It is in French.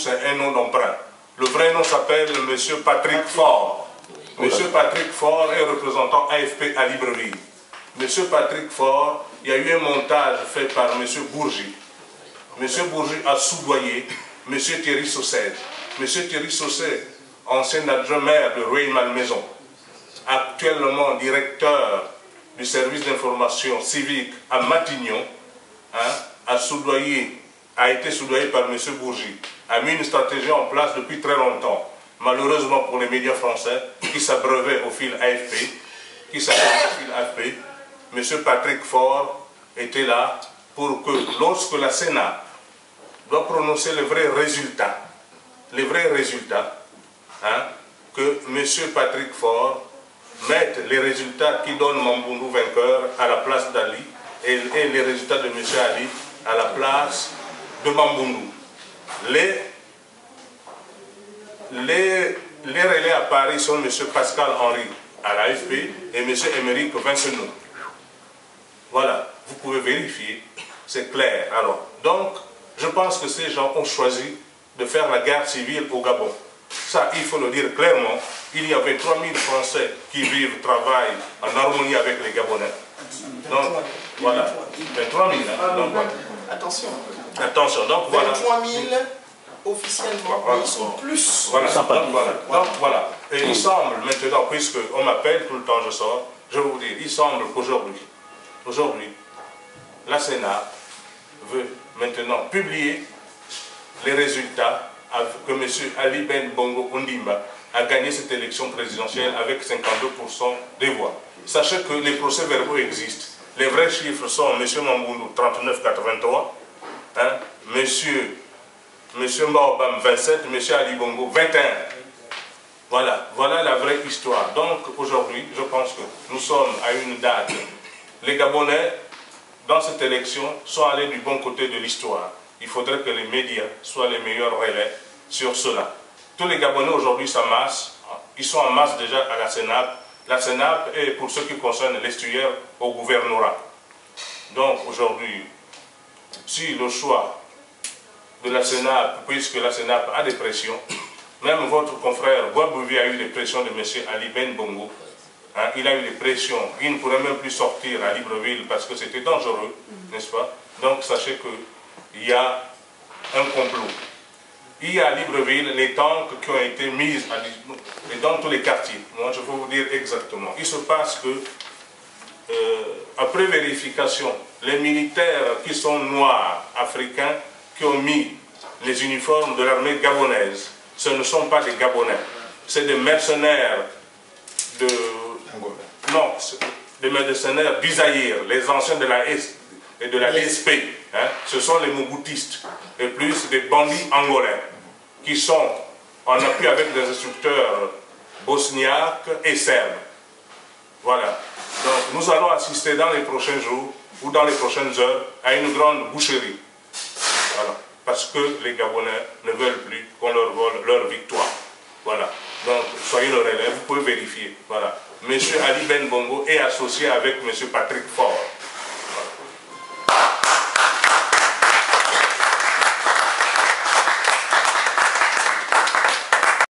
c'est un nom d'emprunt. Le vrai nom s'appelle M. Patrick Faure. M. Patrick Faure est représentant AFP à Libreville. M. Patrick Faure, il y a eu un montage fait par M. Bourgi. M. Bourgi a soudoyé M. Thierry Saucet. M. Thierry Saucet, ancien adjoint maire de Rueil-Malmaison, actuellement directeur du service d'information civique à Matignon, a été soudoyé par M. Bourgi, a mis une stratégie en place depuis très longtemps, malheureusement pour les médias français, qui s'abreuvaient au fil AFP, M. Patrick Faure était là pour que lorsque la Sénat doit prononcer les vrais résultats, que M. Patrick Faure mette les résultats qui donnent Mamboundou vainqueur à la place d'Ali et les résultats de M. Ali à la place de Mamboundou. Les relais à Paris sont M. Pascal Henry à l'AFP et M. Émeric Vincenot. Voilà, vous pouvez vérifier, c'est clair. Alors, donc, je pense que ces gens ont choisi de faire la guerre civile au Gabon. Ça, il faut le dire clairement. Il y avait 3000 Français qui vivent, travaillent en harmonie avec les Gabonais. Donc, voilà. 23 000. Donc, voilà. Attention. Attention, donc voilà. 23 000 officiellement, voilà. Ils sont plus. Voilà. Donc, voilà. Et il semble maintenant, puisqu'on m'appelle tout le temps, je sors, je vais vous dire, il semble qu'aujourd'hui, la Sénat veut maintenant publier les résultats que M. Ali Ben Bongo Ondimba a gagné cette élection présidentielle avec 52% des voix. Sachez que les procès-verbaux existent. Les vrais chiffres sont M. Mamboundou 39,83, M. Mbaobam 27, M. Ali Bongo 21. Voilà la vraie histoire. Donc aujourd'hui, je pense que nous sommes à une date. Les Gabonais, dans cette élection, sont allés du bon côté de l'histoire. Il faudrait que les médias soient les meilleurs relais sur cela. Tous les Gabonais aujourd'hui s'amassent, ils sont en masse déjà à la CENAP. La CENAP est, pour ce qui concerne l'estuaire, au gouvernorat. Donc aujourd'hui, si le choix de la CENAP, puisque la CENAP a des pressions, même votre confrère Boabouvi a eu des pressions de M. Ali Ben Bongo. Il a eu des pressions, il ne pourrait même plus sortir à Libreville parce que c'était dangereux, n'est-ce pas? Donc sachez qu'il y a un complot. Il y a à Libreville les tanks qui ont été mis dans tous les quartiers. Moi, je vais vous dire exactement. Il se passe que, après vérification, les militaires qui sont noirs, africains, qui ont mis les uniformes de l'armée gabonaise, ce ne sont pas des Gabonais. C'est des mercenaires des mercenaires d'Isaïr, les anciens de la S et de la DSP. Ce sont les Mobutistes, et plus des bandits angolais, qui sont en appui avec des instructeurs bosniaques et serbes. Voilà. Donc nous allons assister dans les prochains jours ou dans les prochaines heures à une grande boucherie. Voilà. Parce que les Gabonais ne veulent plus qu'on leur vole leur victoire. Voilà. Donc soyez le relais, vous pouvez vérifier. Voilà. M. Ali Ben Bongo est associé avec M. Patrick Faure.